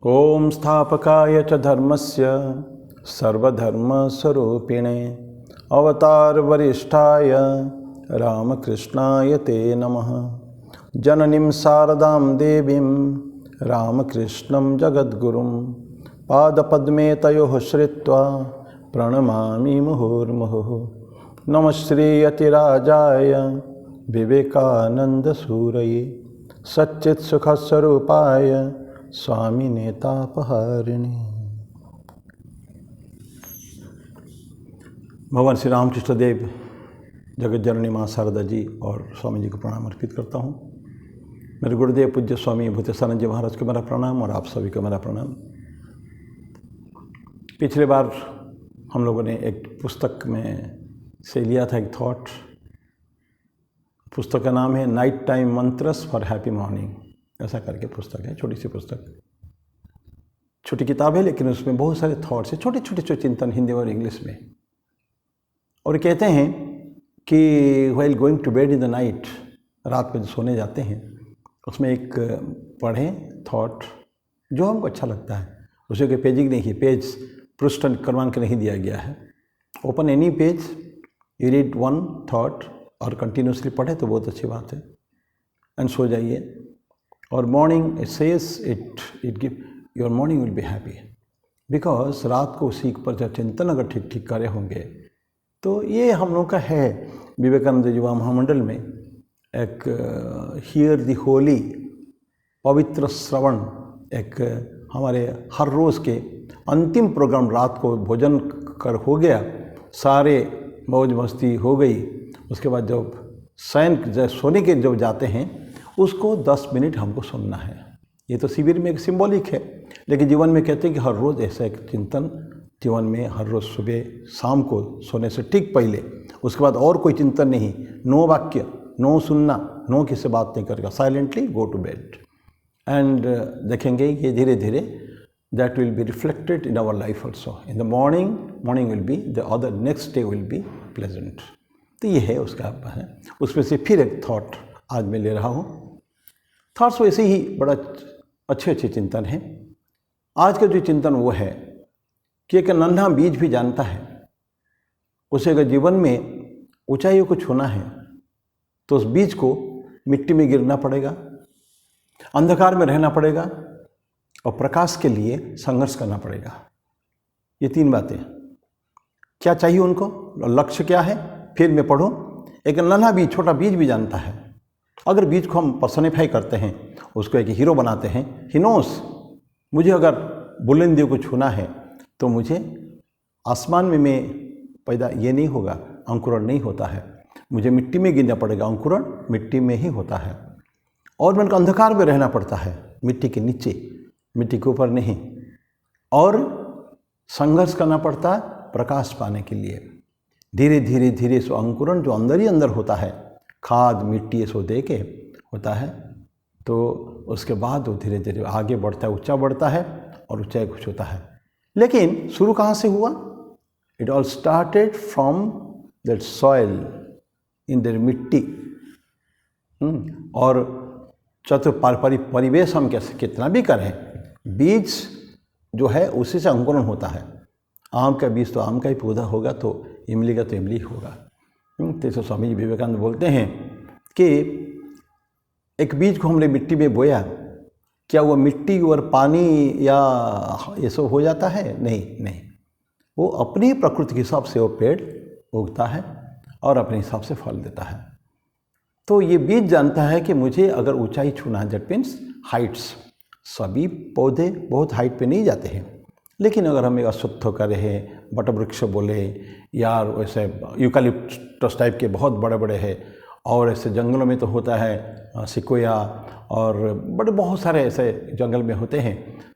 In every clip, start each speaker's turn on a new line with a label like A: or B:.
A: ओम स्थापकाय च धर्मस्य सर्वधर्मस्वरूपिणे अवतार वरिष्ठाय रामकृष्णाय ते नमः। जननीं शारदां देवीं रामकृष्णं जगद्गुरुं पादपद्मे तयोः श्रित्वा प्रणमामि मुहुर्मुहुः। नमः श्रीयतिराजाय विवेकानन्दसूरये सच्चित्सुखस्वरूपाय स्वामिने तापहारिणे। भगवान श्री रामकृष्ण देव, जगत जननी माँ शारदा जी और स्वामी जी को प्रणाम अर्पित करता हूँ। मेरे गुरुदेव पूज्य स्वामी भूतेशानंद जी महाराज को मेरा प्रणाम और आप सभी को मेरा प्रणाम। पिछले बार हम लोगों ने एक पुस्तक में से लिया था एक थॉट। पुस्तक का नाम है night time मंत्रस for happy morning, ऐसा करके पुस्तक है। छोटी सी पुस्तक, छोटी किताब है, लेकिन उसमें बहुत सारे थॉट्स हैं, छोटे छोटे चिंतन हिंदी और इंग्लिश में। और कहते हैं कि while going to bed in the night, रात में जो सोने जाते हैं, उसमें एक पढ़ें थॉट जो हमको अच्छा लगता है। उसे कोई पेजिंग नहीं की, पेज पृष्ठ क्रमांक नहीं दिया गया है। Open any page, you read one thought और कंटिन्यूसली पढ़े तो बहुत अच्छी बात है। एंड सो जाइए। और morning it says it give your morning will be happy, because रात को उसी पर जब चिंतन अगर ठीक ठीक करे होंगे तो ये हम लोग का है। विवेकानंद युवा महामंडल में एक हियर द होली, पवित्र श्रवण, एक हमारे हर रोज़ के अंतिम प्रोग्राम, रात को भोजन कर हो गया, सारे मौज मस्ती हो गई, उसके बाद जब सोने के जब जाते हैं उसको 10 मिनट हमको सुनना है। ये तो शिविर में एक सिंबॉलिक है, लेकिन जीवन में कहते हैं कि हर रोज़ ऐसा एक चिंतन जीवन में, हर रोज़ सुबह शाम को सोने से ठीक पहले, उसके बाद और कोई चिंतन नहीं, नो वाक्य, नो सुनना, नो किसी से बात नहीं करेगा, silently go to bed. And देखेंगे कि धीरे धीरे that will be reflected in our life also. In the morning will be the other, next day will be pleasant. तो ये है उसका है। उसमें से फिर एक थॉट आज मैं ले रहा हूँ। थॉट्स वैसे ही बड़ा अच्छे चिंतन हैं। आज का जो चिंतन वो है कि एक नन्हा बीज भी जानता है, उसे अगर जीवन में ऊंचाइयों को छूना है तो उस बीज को मिट्टी में गिरना पड़ेगा, अंधकार में रहना पड़ेगा और प्रकाश के लिए संघर्ष करना पड़ेगा। ये 3 बातें। क्या चाहिए उनको, लक्ष्य क्या है, फिर मैं पढ़ूँ। एक नन्हा बीज, छोटा बीज भी जानता है। अगर बीज को हम पर्सनिफाई करते हैं, उसको एक हीरो बनाते हैं, ही नोस, मुझे अगर बुलंदियों को छूना है तो मुझे आसमान में मैं पैदा ये नहीं होगा, अंकुरण नहीं होता है, मुझे मिट्टी में गिरना पड़ेगा, अंकुरण मिट्टी में ही होता है। और मन को अंधकार में रहना पड़ता है, मिट्टी के नीचे, मिट्टी के ऊपर नहीं। और संघर्ष करना पड़ता है प्रकाश पाने के लिए। धीरे धीरे धीरे सो अंकुरण जो अंदर ही अंदर होता है, खाद मिट्टी सो दे के होता है, तो उसके बाद वो धीरे धीरे आगे बढ़ता है, ऊंचा बढ़ता है और ऊंचाई कुछ होता है। लेकिन शुरू कहाँ से हुआ? It all started from that soil in that मिट्टी। और परिवेश हम कैसे कितना भी करें, बीज जो है उसी से अंकुरण होता है। आम का बीज तो आम का ही पौधा होगा, तो इमली का तो इमली होगा। तो स्वामी जी विवेकानंद बोलते हैं कि एक बीज को हमने मिट्टी में बोया, क्या वो मिट्टी और पानी या ये सब हो जाता है? नहीं, वो अपनी प्रकृति के हिसाब से वो पेड़ उगता है और अपने हिसाब से फल देता है। तो ये बीज जानता है कि मुझे अगर ऊंचाई छूना है, दैट मीन्स हाइट्स। सभी पौधे बहुत हाइट पे नहीं जाते हैं, लेकिन अगर हम एक अश्वत्थ का रहे, वटवृक्ष बोले, या वैसे यूकालिप्टस टाइप के बहुत बड़े बड़े हैं, और ऐसे जंगलों में तो होता है सिकोया, और बड़े बहुत सारे ऐसे जंगल में होते हैं,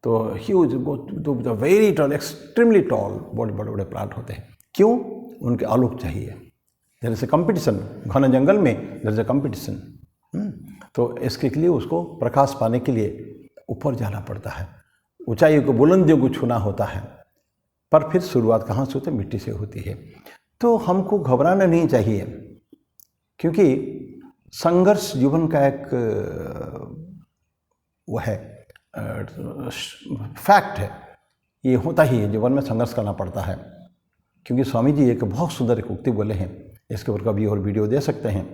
A: तो huge, very tall, extremely tall, बहुत बड़े बड़े प्लांट होते हैं। क्यों? उनके आलोक चाहिए। देयर इज ए कंपटीशन, घने जंगल में देयर इज ए कंपटीशन। तो इसके लिए उसको प्रकाश पाने के लिए ऊपर जाना पड़ता है, ऊंचाइयों को, बुलंदियों को छूना होता है। पर फिर शुरुआत कहाँ से होती है? मिट्टी से होती है। तो हमको घबराना नहीं चाहिए, क्योंकि संघर्ष जीवन का एक वो है, फैक्ट है, ये होता ही है, जीवन में संघर्ष करना पड़ता है। क्योंकि स्वामी जी एक बहुत सुंदर एक उक्ति बोले हैं, इसके ऊपर कभी और वीडियो दे सकते हैं।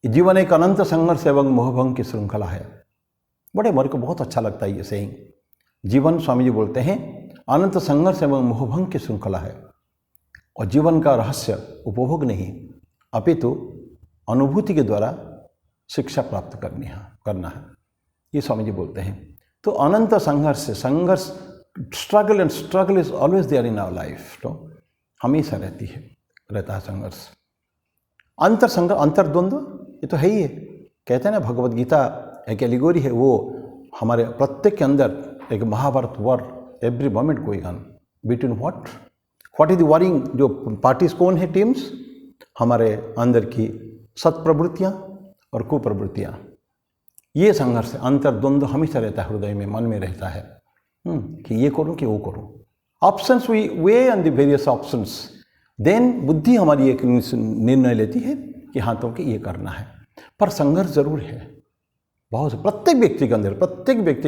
A: जीवन एक अनंत संघर्ष एवं मोहभंग की श्रृंखला है। बड़े मेरे को बहुत अच्छा लगता है ये सेइंग। जीवन, स्वामी जी बोलते हैं, अनंत संघर्ष एवं मोहभंग की श्रृंखला है, और जीवन का रहस्य उपभोग नहीं अपितु अनुभूति के द्वारा शिक्षा प्राप्त करना है, ये स्वामी जी बोलते हैं। तो अनंत संघर्ष struggle is always there in our life, तो हमेशा रहता है संघर्ष। अंतर्द्वंद्व ये तो है ही है। कहते हैं ना, भगवद गीता एक एलिगोरी है, वो हमारे प्रत्येक के अंदर एक Mahabharata war every moment going on between what is the warring, जो पार्टीज कौन है, टीम्स, हमारे अंदर की सत्प्रवृत्तियाँ और कुप्रवृत्तियाँ, ये संघर्ष, अंतर्द्वंद्व हमेशा रहता है, हृदय में, मन में रहता है कि ये करूँ कि वो करूँ। Options we weigh on the various options, then बुद्धि हमारी एक निर्णय लेती है कि हाँ तो कि ये करना है। पर संघर्ष जरूर है बहुत, प्रत्येक व्यक्ति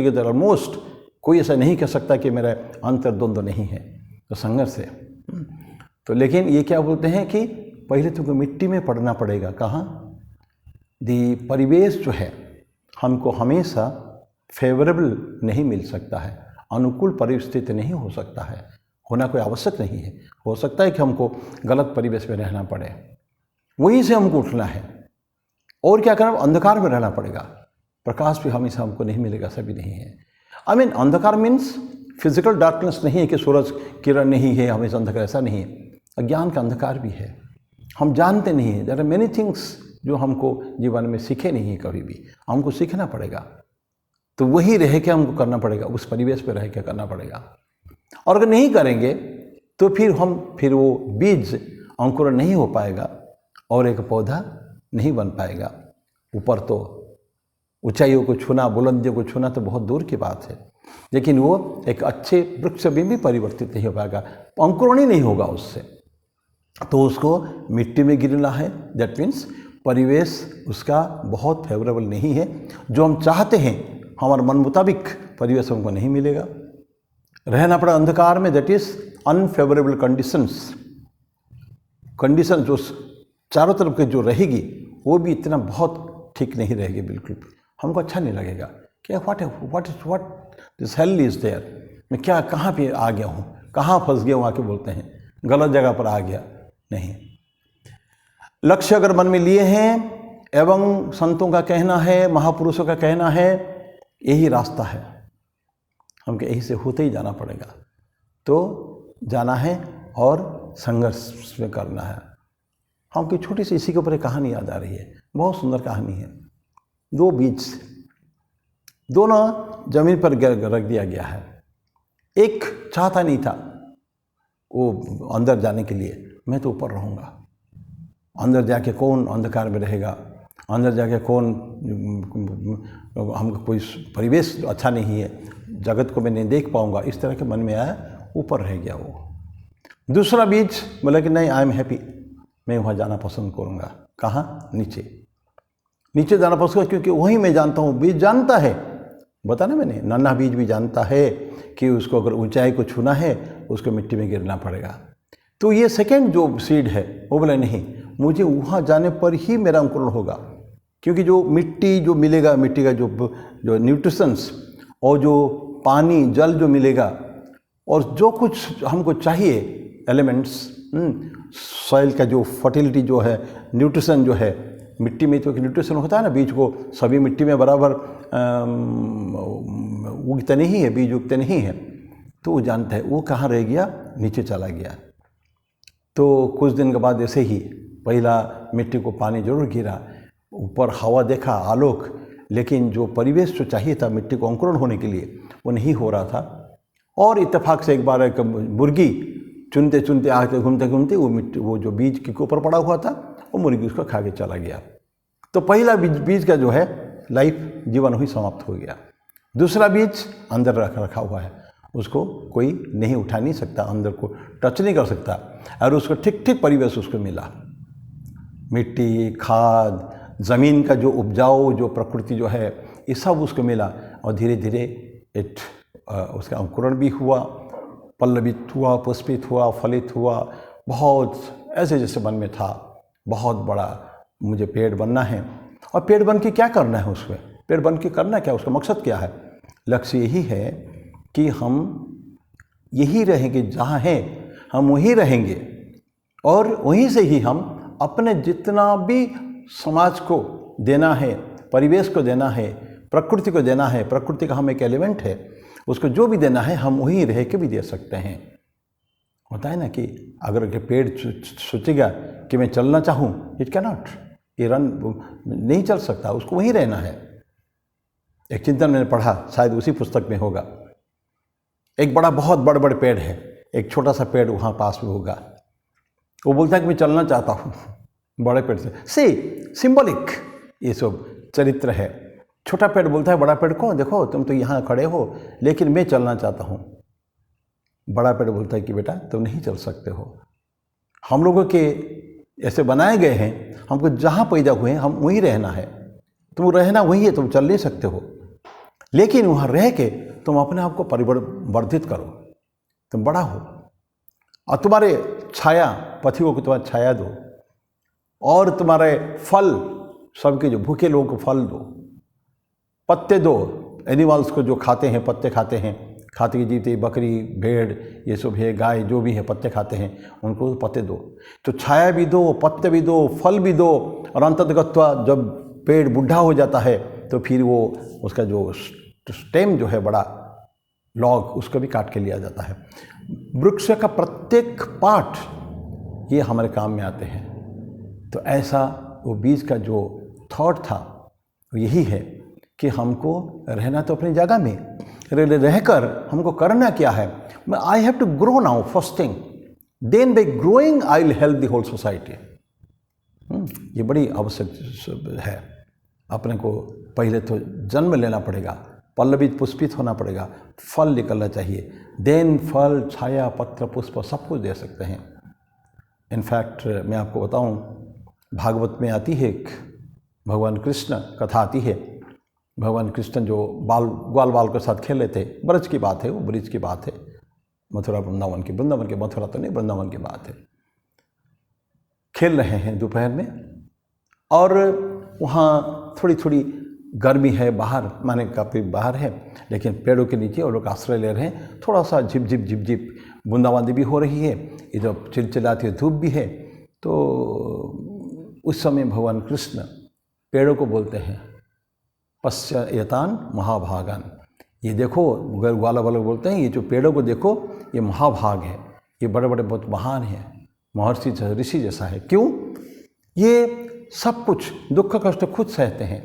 A: के अंदर ऑलमोस्ट कोई ऐसा नहीं कह सकता कि मेरा अंतर्द्वंद्व नहीं है, तो संघर्ष है। तो लेकिन ये क्या बोलते हैं कि पहले तुमको मिट्टी में पड़ना पड़ेगा। कहाँ? परिवेश जो है हमको हमेशा फेवरेबल नहीं मिल सकता है, अनुकूल परिस्थिति नहीं हो सकता है, होना कोई आवश्यक नहीं है। हो सकता है कि हमको गलत परिवेश में रहना पड़े, वहीं से हमको उठना है। और क्या करना? अंधकार में रहना पड़ेगा। प्रकाश भी हमेशा हमको नहीं मिलेगा, सभी नहीं है। अंधकार मीन्स फिजिकल डार्कनेस नहीं है कि सूरज किरण नहीं है हमेशा अंधकार, ऐसा नहीं है। अज्ञान का अंधकार भी है, हम जानते नहीं हैं। देयर आर मेनी थिंग्स जो हमको जीवन में सीखे नहीं है, कभी भी हमको सीखना पड़ेगा। तो वही रह के हमको करना पड़ेगा, उस परिवेश पे रह के करना पड़ेगा। और अगर नहीं करेंगे तो फिर वो बीज अंकुरण नहीं हो पाएगा और एक पौधा नहीं बन पाएगा। ऊपर तो ऊंचाइयों को छूना, बुलंदियों को छूना तो बहुत दूर की बात है, लेकिन वो एक अच्छे वृक्ष में भी परिवर्तित नहीं हो पाएगा, अंकुरण ही नहीं होगा उससे। तो उसको मिट्टी में गिरना है। दैट मीन्स परिवेश उसका बहुत फेवरेबल नहीं है। जो हम चाहते हैं हमारे मन मुताबिक परिवेश हमको नहीं मिलेगा, रहना पड़ा अंधकार में। दैट इज अनफेवरेबल कंडीशंस जो चारों तरफ के जो रहेगी वो भी इतना बहुत ठीक नहीं रहेगी, बिल्कुल हमको अच्छा नहीं लगेगा। क्या what this hell is there, मैं क्या कहाँ पे आ गया हूँ, कहाँ फंस गया हूँ, आके बोलते हैं गलत जगह पर आ गया। नहीं, लक्ष्य अगर मन में लिए हैं एवं संतों का कहना है, महापुरुषों का कहना है, यही रास्ता है, हमको यही से होते ही जाना पड़ेगा। तो जाना है और संघर्ष में करना है। हमको छोटी सी इसी के ऊपर एक कहानी याद आ रही है, बहुत सुंदर कहानी है। दो बीज दोनों जमीन पर रख दिया गया है। एक चाहता नहीं था वो अंदर जाने के लिए, मैं तो ऊपर रहूँगा, अंदर जाके कौन अंधकार में रहेगा, अंदर जाके कौन, हमको कोई परिवेश अच्छा नहीं है, जगत को मैं नहीं देख पाऊँगा, इस तरह के मन में आया, ऊपर रह गया वो। दूसरा बीज बोला कि नहीं, आई एम हैप्पी, मैं वहाँ जाना पसंद करूँगा। कहाँ? नीचे जाना पसंद करूँगा, क्योंकि वहीं मैं जानता हूँ, बीज जानता है, बता ना मैंने, नन्हा बीज भी जानता है कि उसको अगर ऊंचाई को छूना है उसको मिट्टी में गिरना पड़ेगा। तो ये सेकंड जो सीड है वो बोला नहीं, मुझे वहाँ जाने पर ही मेरा अंकुरण होगा, क्योंकि जो मिट्टी जो मिलेगा, मिट्टी का जो न्यूट्रिशंस और जो पानी जल जो मिलेगा और जो कुछ हमको चाहिए एलिमेंट्स, सॉइल का जो फर्टिलिटी जो है, न्यूट्रिशन जो है, मिट्टी में तो एक न्यूट्रिशन होता है ना, बीज को सभी मिट्टी में बराबर उगते नहीं है, बीज उगते नहीं है। तो वो जानता है, वो कहाँ रह गया, नीचे चला गया। तो कुछ दिन के बाद ऐसे ही पहला मिट्टी को पानी जरूर गिरा, ऊपर हवा देखा, आलोक, लेकिन जो परिवेश जो चाहिए था मिट्टी को अंकुरण होने के लिए वो नहीं हो रहा था। और इत्तेफाक से एक बार एक मुर्गी चुनते चुनते आके घूमते घूमते वो जो बीज के ऊपर पड़ा हुआ था वो मुर्गी उसको खा के चला गया। तो पहला बीज का जो है लाइफ जीवन ही समाप्त हो गया। दूसरा बीज अंदर रखा हुआ है, उसको कोई नहीं उठा नहीं सकता, अंदर को टच नहीं कर सकता, और उसको ठीक ठीक परिवेश उसको मिला, मिट्टी, खाद, ज़मीन का जो उपजाऊ जो प्रकृति जो है, ये सब उसको मिला। और धीरे धीरे उसका अंकुरण भी हुआ, पल्लवित हुआ, पुष्पित हुआ, फलित हुआ, बहुत ऐसे जैसे मन में था बहुत बड़ा मुझे पेड़ बनना है। और पेड़ बन के क्या करना है उसमें, पेड़ बन के करना क्या, उसका मकसद क्या है? लक्ष्य यही है कि हम यही रहेंगे, जहाँ हैं हम वहीं रहेंगे और वहीं से ही हम अपने जितना भी समाज को देना है, परिवेश को देना है, प्रकृति को देना है, प्रकृति का हम एक एलिमेंट है, उसको जो भी देना है हम वहीं रह के भी दे सकते हैं। होता है ना कि अगर के पेड़ सोचेगा कि मैं चलना चाहूँ, इट कैन नॉट, ये रन नहीं चल सकता, उसको वहीं रहना है। एक चिंतन मैंने पढ़ा, शायद उसी पुस्तक में होगा, एक बहुत बड़े बड़े पेड़ है, एक छोटा सा पेड़ वहाँ पास में होगा, वो बोलता है कि मैं चलना चाहता हूँ बड़े पेड़ से सिंबॉलिक ये सब चरित्र है। छोटा पेड़ बोलता है बड़ा पेड़ को, देखो तुम तो यहाँ खड़े हो लेकिन मैं चलना चाहता हूँ। बड़ा पेड़ बोलता है कि बेटा तुम नहीं चल सकते हो, हम लोगों के ऐसे बनाए गए हैं, हमको जहाँ पैदा हुए हैं हम वहीं रहना है, तुम रहना वहीं है, तुम चल नहीं सकते हो, लेकिन वहाँ रह के तुम अपने आप को परिवर्धित करो, तुम बड़ा हो और तुम्हारे छाया पथियों को तुम्हारी छाया दो और तुम्हारे फल सबके जो भूखे लोगों को फल दो, पत्ते दो, एनिमल्स को जो खाते हैं पत्ते खाते हैं, खाते की जीते बकरी भेड़ ये सब है, गाय जो भी है पत्ते खाते हैं, उनको पत्ते दो। तो छाया भी दो, पत्ते भी दो, फल भी दो, और अंततगत्वा जब पेड़ बूढ़ा हो जाता है तो फिर वो उसका जो स्टेम जो है बड़ा लॉग उसको भी काट के लिया जाता है। वृक्ष का प्रत्येक पार्ट ये हमारे काम में आते हैं। तो ऐसा वो बीज का जो थॉट था वो यही है कि हमको रहना तो अपनी जगह में रहकर हमको करना क्या है, I have to grow now first thing, then by growing I will help the whole society. ये बड़ी आवश्यक है। अपने को पहले तो जन्म लेना पड़ेगा, पल्लवित पुष्पित होना पड़ेगा, फल निकलना चाहिए, देन फल छाया पत्र पुष्प सब कुछ दे सकते हैं। इनफैक्ट मैं आपको बताऊं, भागवत में आती है एक भगवान कृष्ण कथा आती है। भगवान कृष्ण जो ग्वाल बाल के साथ खेल रहे थे, ब्रज की बात है, वो ब्रिज की बात है, मथुरा वृंदावन की, मथुरा तो नहीं वृंदावन की बात है। खेल रहे हैं दोपहर में और वहाँ थोड़ी थोड़ी गर्मी है, बाहर माने काफ़ी बाहर है, लेकिन पेड़ों के नीचे और लोग आश्रय ले रहे हैं। थोड़ा सा झिप झिप झिप झिप बूंदाबांदी भी हो रही है, इधर चिलचिलाती धूप भी है। तो उस समय भगवान कृष्ण पेड़ों को बोलते हैं, पश्यतान महाभागान, ये देखो, ग्वाला वाले बोलते हैं ये जो पेड़ों को देखो ये महाभाग है, ये बड़े बड़े बहुत महान है, महर्षि ऋषि जैसा है। क्यों? ये सब कुछ दुख कष्ट खुद सहते हैं,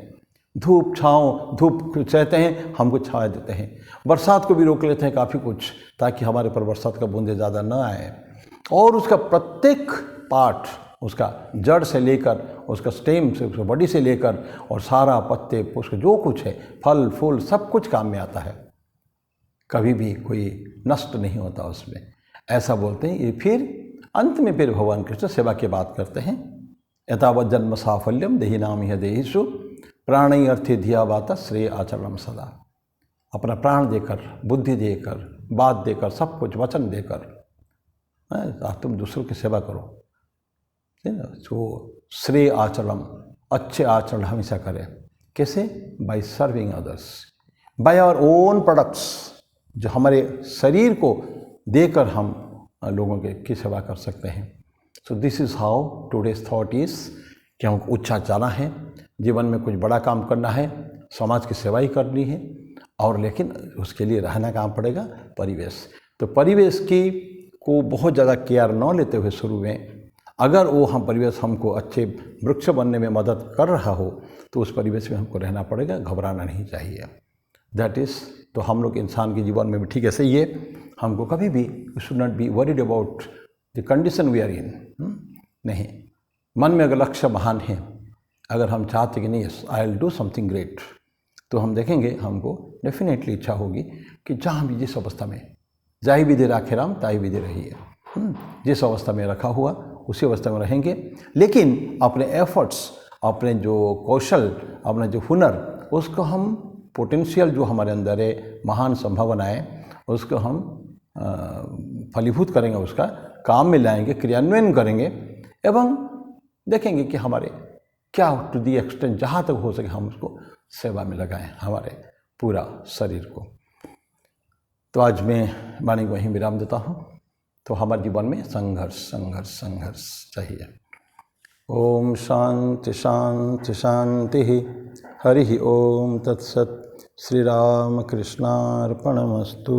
A: धूप छाँव, धूप सहते हैं, हमको छाया देते हैं, बरसात को भी रोक लेते हैं काफ़ी कुछ, ताकि हमारे पर बरसात का बूंदे ज़्यादा न आए। और उसका प्रत्येक पार्ट, उसका जड़ से लेकर, उसका स्टेम से, उसका बॉडी से लेकर और सारा पत्ते पुष्प जो कुछ है, फल फूल सब कुछ काम में आता है, कभी भी कोई नष्ट नहीं होता उसमें, ऐसा बोलते हैं। ये फिर अंत में फिर भगवान कृष्ण सेवा की बात करते हैं। यथावत जन्म साफल्यम देहि नाम यह देहिषु प्राणी अर्थे धिया बाता श्रेय आचरण सदा। अपना प्राण देकर, बुद्धि देकर, बात देकर, सब कुछ वचन देकर तुम दूसरों की सेवा करो, है ना। तो श्रेय आचरण, अच्छे आचरण हमेशा करें। कैसे? By serving others, by our own products, जो हमारे शरीर को देकर हम लोगों की सेवा कर सकते हैं। So this is how today's thought is कि हमको ऊंचा जाना है, जीवन में कुछ बड़ा काम करना है, समाज की सेवा ही करनी है, और लेकिन उसके लिए रहना कहाँ पड़ेगा? परिवेश। तो परिवेश की को बहुत ज़्यादा केयर न लेते हुए शुरू में, अगर वो हम परिवेश हमको अच्छे वृक्ष बनने में मदद कर रहा हो तो उस परिवेश में हमको रहना पड़ेगा, घबराना नहीं चाहिए। दैट इज़, तो हम लोग इंसान के जीवन में भी ठीक ऐसे ही है, हमको कभी भी should not be worried about the condition we are in. नहीं, मन में अगर लक्ष्य महान है, अगर हम चाहते कि नहीं I will do something great, तो हम देखेंगे हमको डेफिनेटली इच्छा होगी कि जहाँ भी जिस अवस्था में, जाहि विधि राखे राम ताहि विधि रही है, जिस अवस्था में रखा हुआ उसी अवस्था में रहेंगे। लेकिन अपने एफर्ट्स, अपने जो कौशल, अपना जो हुनर, उसको हम पोटेंशियल जो हमारे अंदर है, महान संभावनाएं, उसको हम फलीभूत करेंगे, उसका काम में लाएंगे, क्रियान्वयन करेंगे एवं देखेंगे कि हमारे क्या टू दी एक्सटेंट जहाँ तक हो सके हम उसको सेवा में लगाएं, हमारे पूरा शरीर को। तो आज मैं वाणी को वहीं विराम देता हूँ। तो हमारे जीवन में संघर्ष संघर्ष संघर्ष चाहिए। ओम शांति शांति शांति। हरि ओम तत्सत। श्री राम कृष्णार्पणमस्तु।